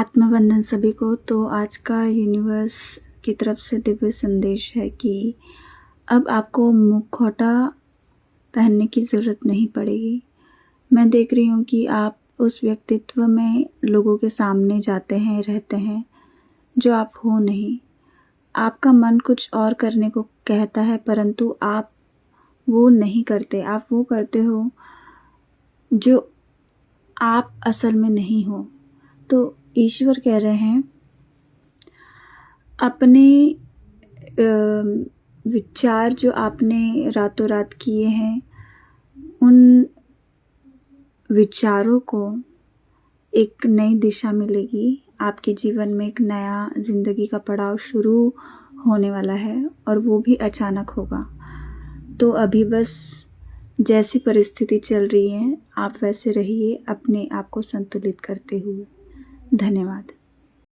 आत्मवंदन सभी को। तो आज का यूनिवर्स की तरफ से दिव्य संदेश है कि अब आपको मुखौटा पहनने की ज़रूरत नहीं पड़ेगी। मैं देख रही हूँ कि आप उस व्यक्तित्व में लोगों के सामने जाते हैं, रहते हैं, जो आप हो नहीं। आपका मन कुछ और करने को कहता है, परंतु आप वो नहीं करते। आप वो करते हो जो आप असल में नहीं हो। तो ईश्वर कह रहे हैं, अपने विचार जो आपने रातों रात किए हैं, उन विचारों को एक नई दिशा मिलेगी। आपके जीवन में एक नया ज़िंदगी का पड़ाव शुरू होने वाला है और वो भी अचानक होगा। तो अभी बस जैसी परिस्थिति चल रही है, आप वैसे रहिए, अपने आप को संतुलित करते हुए। धन्यवाद।